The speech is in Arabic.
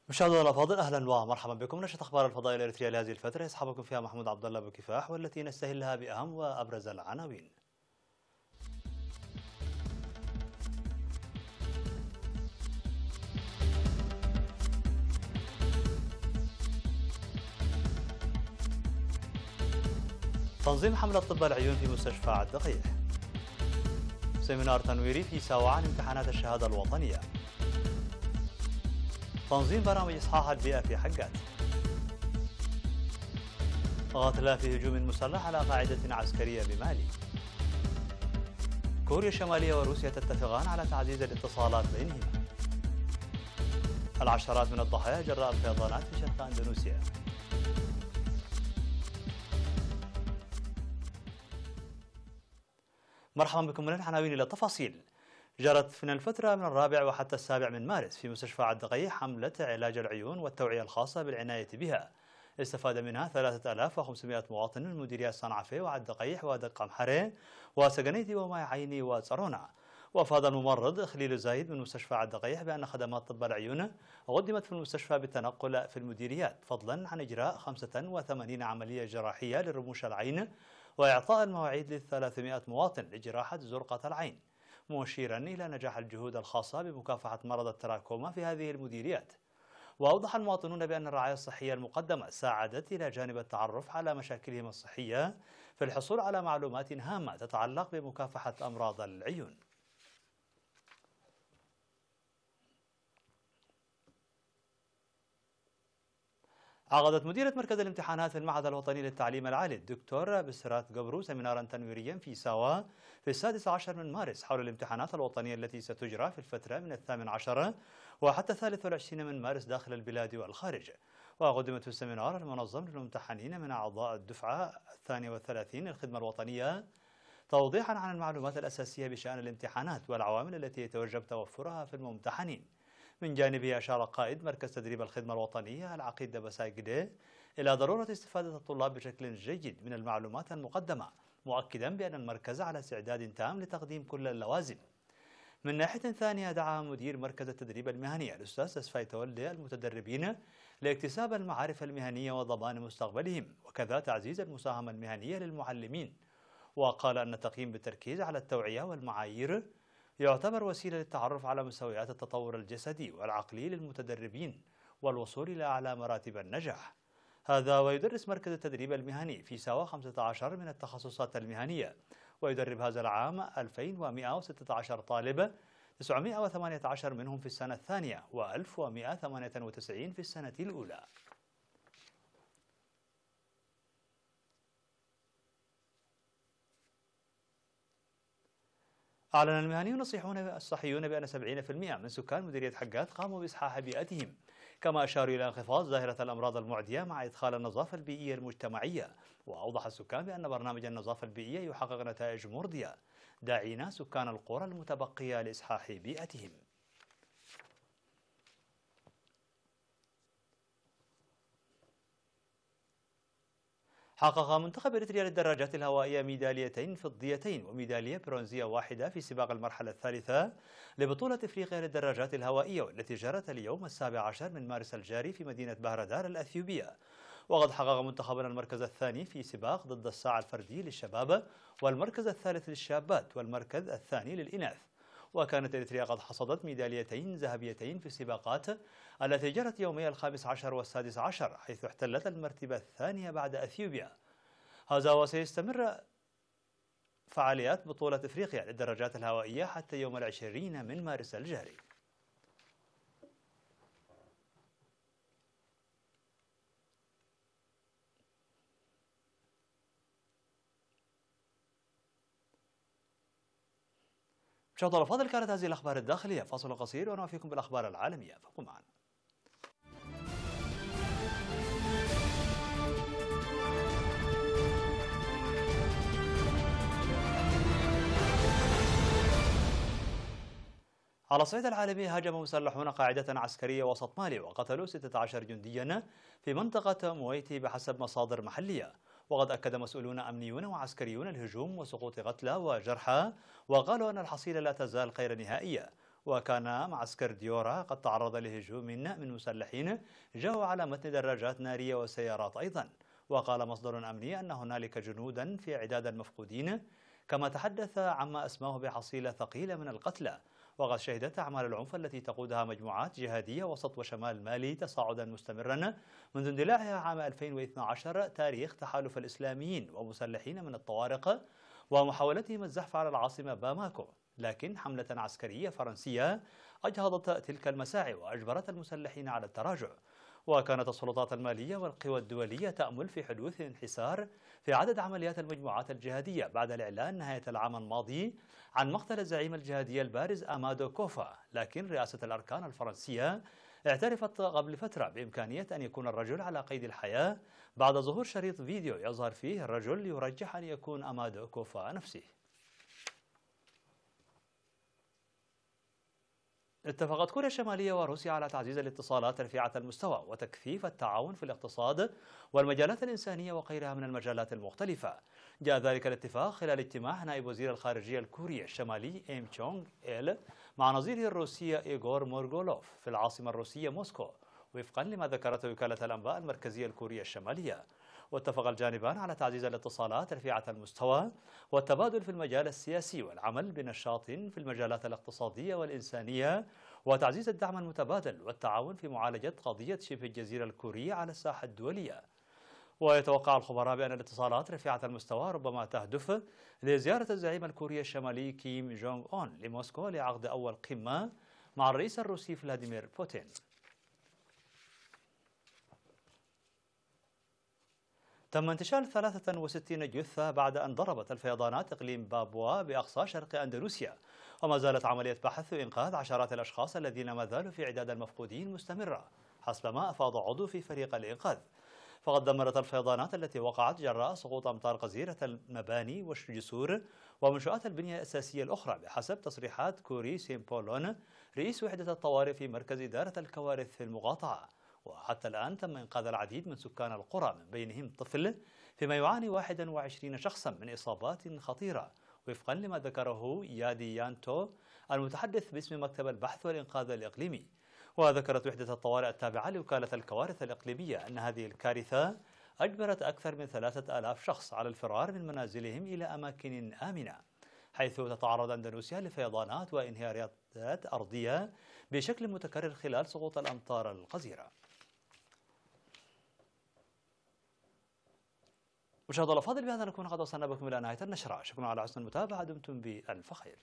مشاهدينا الافاضل، اهلا ومرحبا بكم. نشرة اخبار الفضاء الاريتريه لهذه الفتره يصحبكم فيها محمود عبد الله بكفاح، والتي نستهلها باهم وابرز العناوين. تنظيم حملة طب العيون في مستشفى الدقيق. سيمينار تنويري في ساوة عن امتحانات الشهاده الوطنيه. تنظيم برامج اصحاح البيئه في حقات. قتلى في هجوم مسلح على قاعده عسكريه بمالي. كوريا الشماليه وروسيا تتفقان على تعزيز الاتصالات بينهما. العشرات من الضحايا جراء الفيضانات في شرق اندونيسيا. مرحبا بكم. من العناوين الى التفاصيل. جرت من الفترة من الرابع وحتى السابع من مارس في مستشفى الدقيق حملة علاج العيون والتوعية الخاصة بالعناية بها. استفاد منها 3500 مواطن من مديريات صنعفة وعالدقيق ودق محرة وسجنيتي وماي عيني وصارونا. وأفاد الممرض خليل زايد من مستشفى الدقيق بأن خدمات طب العيون قدمت في المستشفى بالتنقل في المديريات، فضلا عن إجراء 85 عملية جراحية لرموش العين وإعطاء المواعيد ل 300 مواطن لجراحة زرقة العين، مشيرا إلى نجاح الجهود الخاصة بمكافحة مرض التراكوما في هذه المديريات. وأوضح المواطنون بأن الرعاية الصحية المقدمة ساعدت إلى جانب التعرف على مشاكلهم الصحية في الحصول على معلومات هامة تتعلق بمكافحة أمراض العيون. عقدت مديرة مركز الامتحانات في المعهد الوطني للتعليم العالي الدكتور بسرات قبرو سيمينارا تنويريا في ساوا في 16 من مارس حول الامتحانات الوطنية التي ستجرى في الفترة من 18 وحتى 23 من مارس داخل البلاد والخارج. وقدمت في السيمينار المنظم للممتحنين من أعضاء الدفعة 32 للخدمة الوطنية توضيحا عن المعلومات الأساسية بشأن الامتحانات والعوامل التي يتوجب توفرها في الممتحنين. من جانبه أشار قائد مركز تدريب الخدمة الوطنية العقيد دبسايقدي إلى ضرورة استفادة الطلاب بشكل جيد من المعلومات المقدمة، مؤكدا بأن المركز على استعداد تام لتقديم كل اللوازم. من ناحية ثانية، دعا مدير مركز التدريب المهني الأستاذ تسفاي تولي المتدربين لاكتساب المعارف المهنية وضمان مستقبلهم، وكذا تعزيز المساهمة المهنية للمعلمين. وقال أن التقييم بالتركيز على التوعية والمعايير يعتبر وسيلة للتعرف على مستويات التطور الجسدي والعقلي للمتدربين والوصول إلى أعلى مراتب النجاح. هذا ويدرس مركز التدريب المهني في ساوا 15 من التخصصات المهنية، ويدرب هذا العام 2116 طالب، 918 منهم في السنة الثانية و1198 في السنة الأولى. أعلن المهنيون الصحيون بأن 70% من سكان مديرية حقات قاموا بإصحاح بيئتهم، كما أشاروا إلى انخفاض ظاهرة الأمراض المعدية مع إدخال النظافة البيئية المجتمعية. وأوضح السكان بأن برنامج النظافة البيئية يحقق نتائج مرضية، داعين سكان القرى المتبقية لإصحاح بيئتهم. حقق منتخب إريتريا للدراجات الهوائية ميداليتين فضيتين وميدالية برونزية واحدة في سباق المرحلة الثالثة لبطولة إفريقيا للدراجات الهوائية، والتي جرت اليوم 17 من مارس الجاري في مدينة بهردار الأثيوبية. وقد حقق منتخبنا المركز الثاني في سباق ضد الساعة الفردي للشباب، والمركز الثالث للشابات، والمركز الثاني للإناث. وكانت إريتريا قد حصدت ميداليتين ذهبيتين في السباقات التي جرت يومي 15 والسادس عشر، حيث احتلت المرتبة الثانية بعد أثيوبيا. هذا وسيستمر فعاليات بطولة إفريقيا للدراجات الهوائية حتى يوم 20 من مارس الجاري. مشاهدينا الأفاضل، كانت هذه الأخبار الداخلية. فاصل قصير ونوافيكم بالأخبار العالمية، فابقوا معنا. على الصعيد العالمي، هاجم مسلحون قاعدة عسكرية وسط مالي وقتلوا 16 جنديا في منطقة مويتي بحسب مصادر محلية. وقد أكد مسؤولون أمنيون وعسكريون الهجوم وسقوط قتلى وجرحى، وقالوا أن الحصيلة لا تزال غير نهائية. وكان معسكر ديورا قد تعرض لهجوم من مسلحين جاءوا على متن دراجات نارية وسيارات أيضا. وقال مصدر أمني أن هنالك جنودا في عداد المفقودين، كما تحدث عما أسماه بحصيلة ثقيلة من القتلى. وقد شهدت أعمال العنف التي تقودها مجموعات جهادية وسط وشمال مالي تصاعدا مستمرا منذ اندلاعها عام 2012 تاريخ تحالف الإسلاميين ومسلحين من الطوارق ومحاولتهم الزحف على العاصمة باماكو. لكن حملة عسكرية فرنسية أجهضت تلك المساعي وأجبرت المسلحين على التراجع. وكانت السلطات المالية والقوى الدولية تأمل في حدوث انحسار في عدد عمليات المجموعات الجهادية بعد الإعلان نهاية العام الماضي عن مقتل الزعيم الجهادي البارز أمادو كوفا. لكن رئاسة الأركان الفرنسية اعترفت قبل فترة بإمكانية أن يكون الرجل على قيد الحياة بعد ظهور شريط فيديو يظهر فيه الرجل يرجح أن يكون أمادو كوفا نفسه. اتفقت كوريا الشمالية وروسيا على تعزيز الاتصالات رفيعة المستوى وتكثيف التعاون في الاقتصاد والمجالات الإنسانية وغيرها من المجالات المختلفة. جاء ذلك الاتفاق خلال اجتماع نائب وزير الخارجية الكوري الشمالي إيم تشونغ إل مع نظيره الروسي إيغور مورغولوف في العاصمة الروسية موسكو، وفقا لما ذكرته وكالة الأنباء المركزية الكورية الشمالية. واتفق الجانبان على تعزيز الاتصالات رفيعة المستوى والتبادل في المجال السياسي والعمل بنشاط في المجالات الاقتصادية والإنسانية وتعزيز الدعم المتبادل والتعاون في معالجة قضية شبه الجزيرة الكورية على الساحة الدولية. ويتوقع الخبراء بأن الاتصالات رفيعة المستوى ربما تهدف لزيارة الزعيم الكوري الشمالي كيم جونغ أون لموسكو لعقد أول قمة مع الرئيس الروسي فلاديمير بوتين. تم انتشال 63 جثة بعد أن ضربت الفيضانات إقليم بابوا بأقصى شرق أندونيسيا، وما زالت عملية بحث وإنقاذ عشرات الأشخاص الذين ما زالوا في عداد المفقودين مستمرة حسب ما أفاض عضو في فريق الإنقاذ. فقد دمرت الفيضانات التي وقعت جراء سقوط أمطار غزيرة المباني والجسور ومنشآت البنية الأساسية الأخرى بحسب تصريحات كوري سيمبولون رئيس وحدة الطوارئ في مركز إدارة الكوارث في المقاطعة. وحتى الآن تم إنقاذ العديد من سكان القرى من بينهم طفل، فيما يعاني 21 شخصا من إصابات خطيرة وفقا لما ذكره يادي يانتو المتحدث باسم مكتب البحث والإنقاذ الإقليمي. وذكرت وحدة الطوارئ التابعة لوكالة الكوارث الإقليمية أن هذه الكارثة أجبرت أكثر من 3000 شخص على الفرار من منازلهم إلى أماكن آمنة، حيث تتعرض أندونيسيا لفيضانات وانهيارات أرضية بشكل متكرر خلال سقوط الأمطار الغزيرة. مشاهدينا الأفاضل، بهذا نكون قد وصلنا بكم إلى نهاية النشرة. شكرا على حسن المتابعة، دمتم بألف خير.